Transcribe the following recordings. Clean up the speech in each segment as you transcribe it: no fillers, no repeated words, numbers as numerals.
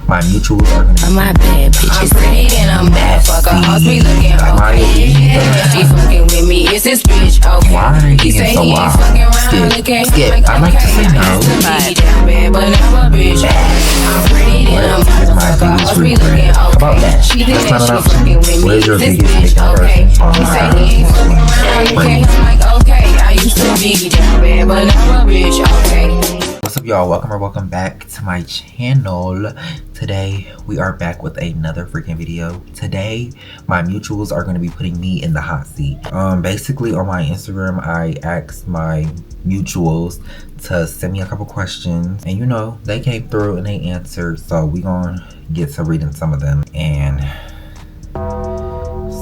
My mutuals are gonna be my bad bitches. I'm pretty and I'm bad. Fuck a house, me looking okay. He fucking with me, it's his bitch. Okay. Why are you being so wild? Skip. I'd like to say no. But I'm a bitch. I'm pretty and I'm What is my biggest regret about that? That's not an option. What is your biggest regret person? Oh my God. Okay, I used to be down bad, but I'm a bitch. Okay. What's up, y'all? Welcome back to my channel. Today we are back with another freaking video. Today my mutuals are going to be putting me in the hot seat. Basically on my Instagram I asked my mutuals to send me a couple questions, and you know, they came through and they answered, so we gonna get to reading some of them and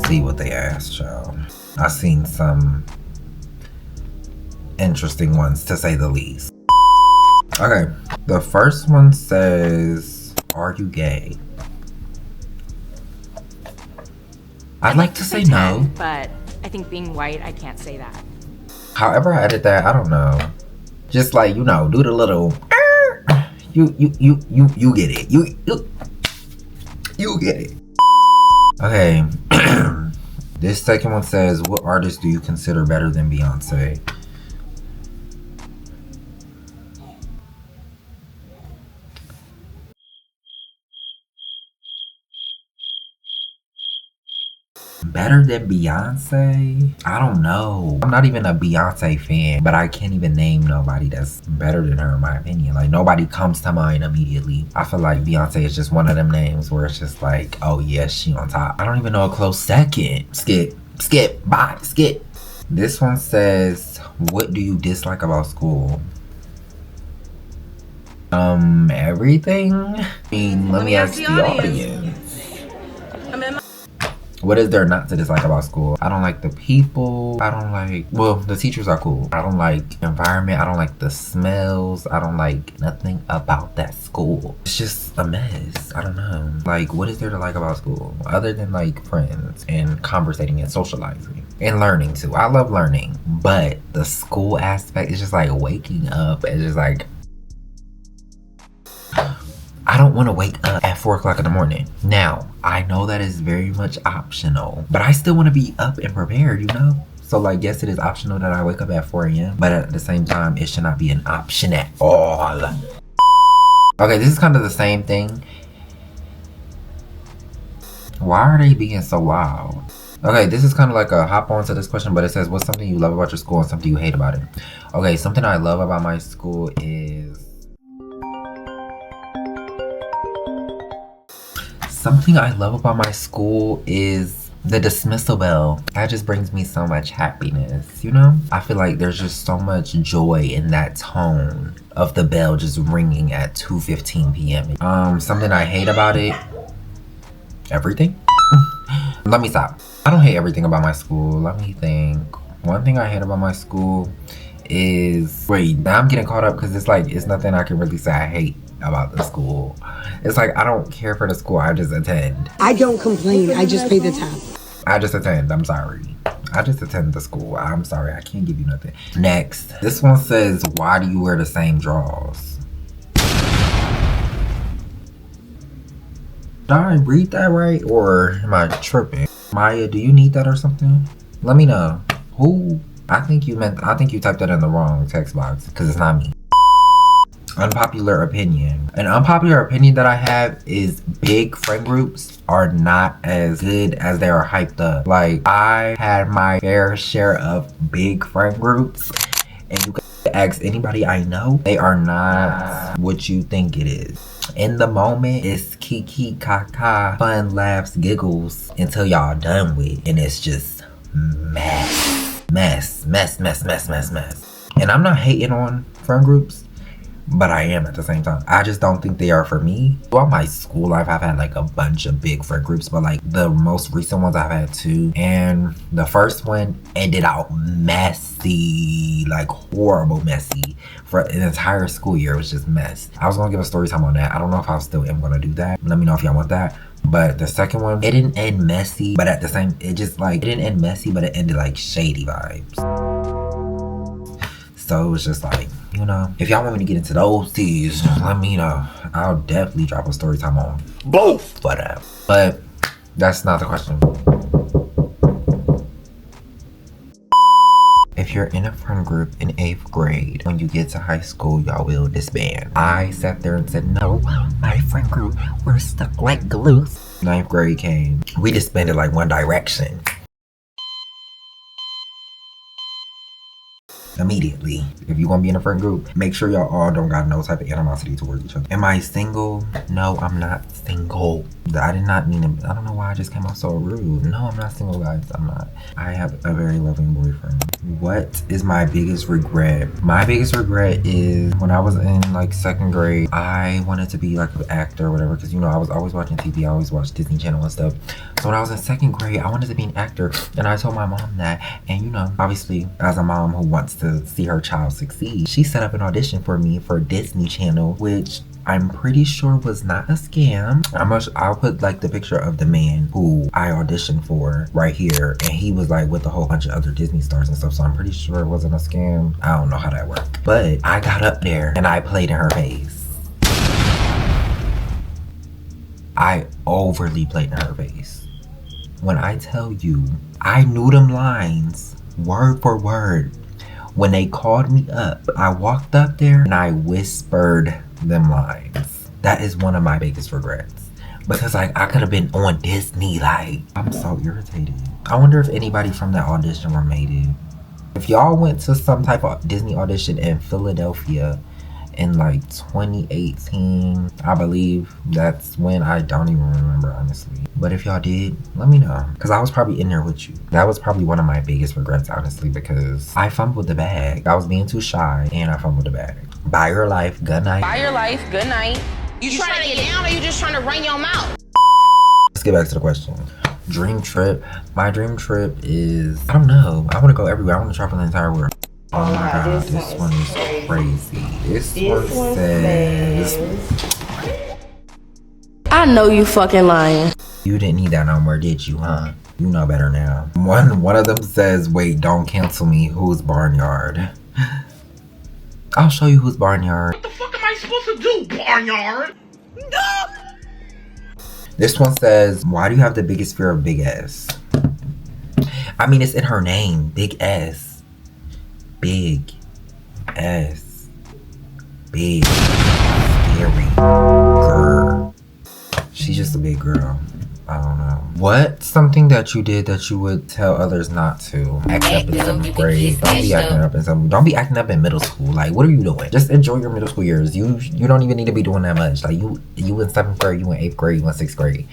see what they asked, y'all. I seen some interesting ones, to say the least. Okay, the first one says, are you gay? I'd like to say no, but I think being white, I can't say that. However I edit that, I don't know. Just like, you know, do the little you get it. You get it. Okay. This second one says, what artist do you consider better than Beyonce? Better than Beyonce? I don't know. I'm not even a Beyonce fan, but I can't even name nobody that's better than her in my opinion. Like, nobody comes to mind immediately. I feel like Beyonce is just one of them names where it's just like, oh yeah, she on top. I don't even know a close second. Skip, bye, skip. This one says, what do you dislike about school? Everything? I mean, let me ask the audience. What is there not to dislike about school? I don't like the people. I don't like, well, the teachers are cool. I don't like the environment. I don't like the smells. I don't like nothing about that school. It's just a mess. I don't know. Like, what is there to like about school? Other than like friends and conversating and socializing and learning too. I love learning, but the school aspect is just like waking up and just like, I don't want to wake up at 4 o'clock in the morning. Now, I know that is very much optional, but I still want to be up and prepared, you know? So like, yes, it is optional that I wake up at 4 a.m., but at the same time, it should not be an option at all. Okay, this is kind of the same thing. Why are they being so wild? Okay, this is kind of like a hop on to this question, but it says, what's something you love about your school and something you hate about it? Okay, something I love about my school is... Something I love about my school is the dismissal bell. That just brings me so much happiness, you know? I feel like there's just so much joy in that tone of the bell just ringing at 2:15 p.m. Something I hate about it, everything? Let me stop. I don't hate everything about my school. Let me think. One thing I hate about my school is, wait, now I'm getting caught up because it's like, it's nothing I can really say I hate about the school. It's like, I don't care for the school, I just attend. I don't complain, I just pay the tab. I just attend, I'm sorry. I just attend the school, I'm sorry, I can't give you nothing. Next, this one says, why do you wear the same drawers? Did I read that right, or am I tripping? Maya, do you need that or something? Let me know. Who? I think you typed that in the wrong text box, because it's not me. Unpopular opinion. An unpopular opinion that I have is big friend groups are not as good as they are hyped up. Like, I had my fair share of big friend groups, and you can ask anybody I know, they are not what you think it is. In the moment, it's kiki, kaka, fun, laughs, giggles until y'all done with, and it's just mess. And I'm not hating on friend groups, but I am at the same time. I just don't think they are for me. Throughout my school life, I've had like a bunch of big friend groups, but like the most recent ones I've had 2. And the first one ended out messy, like horrible messy. For an entire school year, it was just mess. I was gonna give a story time on that. I don't know if I still am gonna do that. Let me know if y'all want that. But the second one, it didn't end messy, but at the same, it didn't end messy, but it ended like shady vibes. So it was just like, you know, if y'all want me to get into those teas, let me know. I'll definitely drop a story time on both. But that's not the question. If you're in a friend group in 8th grade, when you get to high school, y'all will disband. I sat there and said, no, my friend group, we're stuck like glue. 9th grade came. We disbanded like One Direction. Immediately. If you want to be in a friend group, make sure y'all all don't got no type of animosity towards each other. Am I single? No, I'm not single. I did not mean to, I don't know why I just came off so rude. No, I'm not single, guys. I'm not. I have a very loving boyfriend. What is my biggest regret? My biggest regret is when I was in like 2nd grade, I wanted to be like an actor or whatever, because you know I was always watching TV. I always watched Disney Channel and stuff. So when I was in 2nd grade, I wanted to be an actor, and I told my mom that. And you know, obviously, as a mom who wants to see her child succeed, she set up an audition for me for Disney Channel, which I'm pretty sure was not a scam. I'll put like the picture of the man who I auditioned for right here, and he was like with a whole bunch of other Disney stars and stuff, so I'm pretty sure it wasn't a scam. I don't know how that worked, but I got up there and I played in her face. I overly played in her face. When I tell you, I knew them lines word for word. When they called me up, I walked up there and I whispered them lines. That is one of my biggest regrets. Because like I could have been on Disney, like I'm so irritated. I wonder if anybody from that audition were made it. If y'all went to some type of Disney audition in Philadelphia in like 2018, I believe that's when, I don't even remember honestly. But if y'all did, let me know, because I was probably in there with you. That was probably one of my biggest regrets honestly, because I fumbled the bag. I was being too shy and I fumbled the bag. Buy your life, good night. Buy your life, good night. You trying to get down or you just trying to run your mouth? Let's get back to the question. Dream trip. My dream trip is, I don't know, I want to go everywhere. I want to travel the entire world. Oh my god, this one is crazy. This one says, I know you fucking lying. you didn't need that no more, did you, huh? You know better now. One of them says, wait, don't cancel me. Who's Barnyard? I'll show you who's Barnyard. What the fuck am I supposed to do, Barnyard? No! This one says, why do you have the biggest fear of big S? I mean, it's in her name, Big S. Big S. Big. Scary. Girl. She's just a big girl. I don't know. What's something that you did that you would tell others not to? Act up in 7th grade. Don't be acting up in 7th. Don't be acting up in middle school. Like, what are you doing? Just enjoy your middle school years. You don't even need to be doing that much. Like, you in 7th grade, you in 8th grade, you in 6th grade.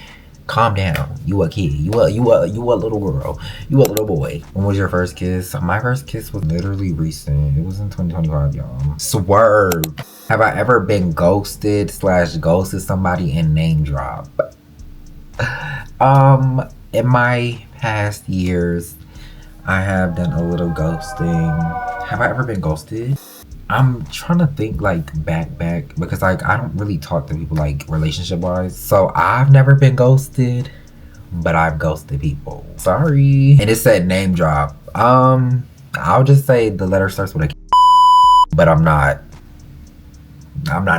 Calm down. You a kid. You a little girl. You a little boy. When was your first kiss? My first kiss was literally recent. It was in 2025, y'all. Swerve. Have I ever been ghosted / ghosted somebody and name drop? In my past years, I have done a little ghosting. Have I ever been ghosted? I'm trying to think like back because like I don't really talk to people like relationship wise. So I've never been ghosted, but I've ghosted people. Sorry. And it said name drop. I'll just say the letter starts with a but I'm not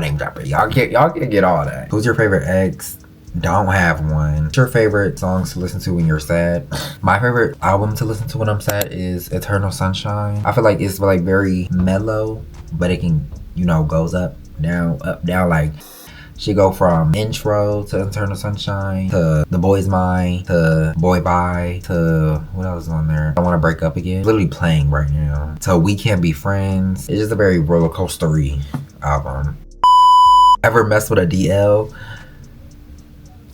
name dropping. Y'all can get all that. Who's your favorite ex? Don't have one. What's your favorite songs to listen to when you're sad? My favorite album to listen to when I'm sad is Eternal Sunshine. I feel like it's like very mellow, but it can, you know, goes up, down. Like she go from intro to Eternal Sunshine to The Boy's Mine to Boy Bye to what else is on there? I Want to Break Up Again. It's literally playing right now. So We Can't Be Friends. It's just a very roller coastery album. Ever mess with a DL?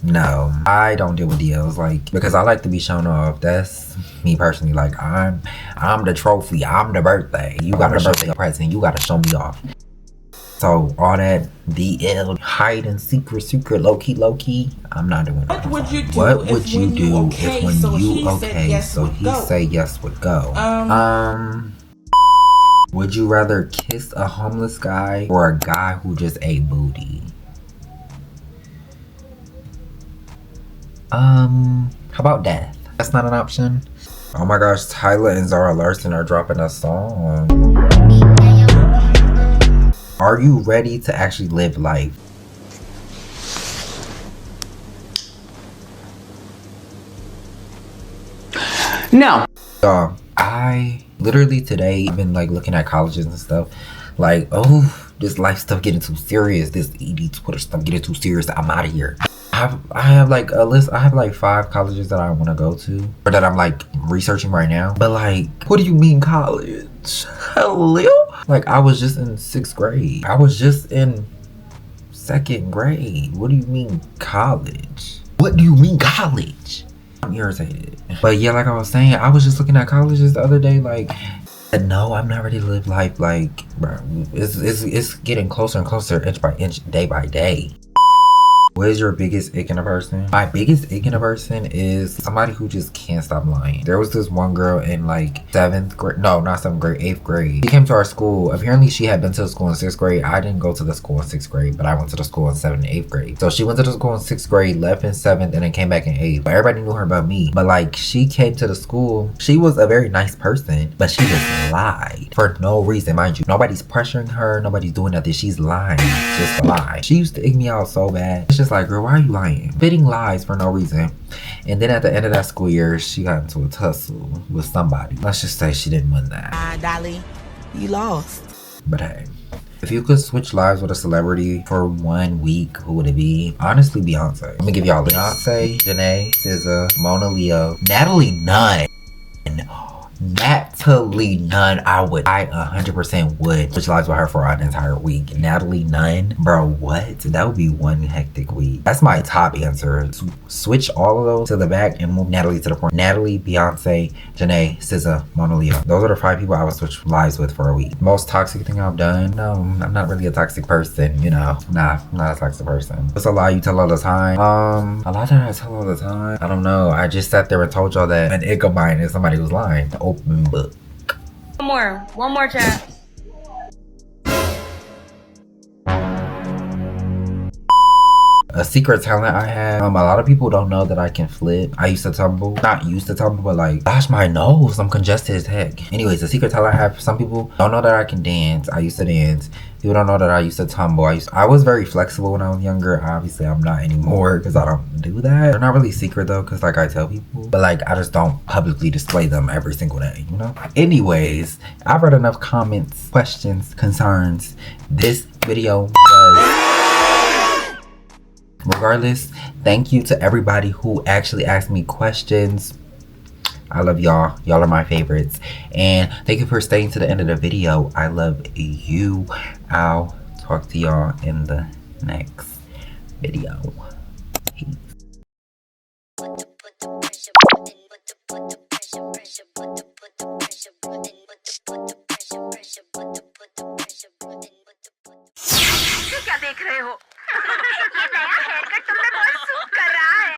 No, I don't deal with DLs, like, because I like to be shown off. That's me personally. Like, I'm the trophy. I'm the birthday. You got a birthday present. You got to show me off. So all that DL, hide and secret, low key, I'm not doing that. What would you do if when you okay, so he say yes would go? Would you rather kiss a homeless guy or a guy who just ate booty? How about death? That's not an option. Oh my gosh, Tyler and Zara Larson are dropping a song. Are you ready to actually live life? No. Y'all, I literally today been like looking at colleges and stuff. Like, oh, this life stuff getting too serious. This ED Twitter stuff getting too serious. I'm out of here. I have like a list. I have like 5 colleges that I want to go to, or that I'm like researching right now. But like, what do you mean college? Hello? Like, I was just in 6th grade. I was just in 2nd grade. What do you mean college? What do you mean college? I'm irritated. But yeah, like I was saying, I was just looking at colleges the other day. Like, no, I'm not ready to live life. Like, bro, it's getting closer and closer, inch by inch, day by day. What is your biggest ick in a person? My biggest ick in a person is somebody who just can't stop lying. There was this one girl in like 7th grade, no, not 7th grade, 8th grade. She came to our school. Apparently she had been to the school in 6th grade. I didn't go to the school in 6th grade, but I went to the school in 7th and 8th grade. So she went to the school in 6th grade, left in 7th, and then came back in 8th. But everybody knew her about me. But like, she came to the school. She was a very nice person, but she just lied for no reason, mind you. Nobody's pressuring her. Nobody's doing nothing. She's lying. Just a lie. She used to ick me out so bad. It's just like, girl, why are you lying? Spitting lies for no reason. And then at the end of that school year, she got into a tussle with somebody. Let's just say she didn't win that. Dolly, you lost. But hey, if you could switch lives with a celebrity for 1 week, who would it be? Honestly, Beyonce. Let me give y'all Beyonce, Janae, SZA, Mona Leo, Natalie Nunn. Natalie Nunn, I 100% would switch lives with her for an entire week. Natalie Nunn, bro, what? That would be one hectic week. That's my top answer. Switch all of those to the back and move Natalie to the front. Natalie, Beyonce, Janae, SZA, Mona Leo. Those are the 5 people I would switch lives with for a week. Most toxic thing I've done? No, I'm not really a toxic person, you know. Nah, I'm not a toxic person. What's a lie you tell all the time? A lie that I tell all the time? I don't know. I just sat there and told y'all that an ick of mine is somebody who's lying. Open book. One more chat. A secret talent I have, a lot of people don't know that I can flip. I used to tumble. Not used to tumble, but like, gosh, my nose, I'm congested as heck. Anyways, a secret talent I have, some people don't know that I can dance. I used to dance. People don't know that I used to tumble. I was very flexible when I was younger. Obviously, I'm not anymore because I don't do that. They're not really secret though, because like I tell people, but like I just don't publicly display them every single day, you know? Anyways, I've read enough comments, questions, concerns. This video was... Regardless, thank you to everybody who actually asked me questions. I love y'all. Y'all are my favorites. And thank you for staying to the end of the video. I love you. I'll talk to y'all in the next video. Peace. क्या देख रहे हो?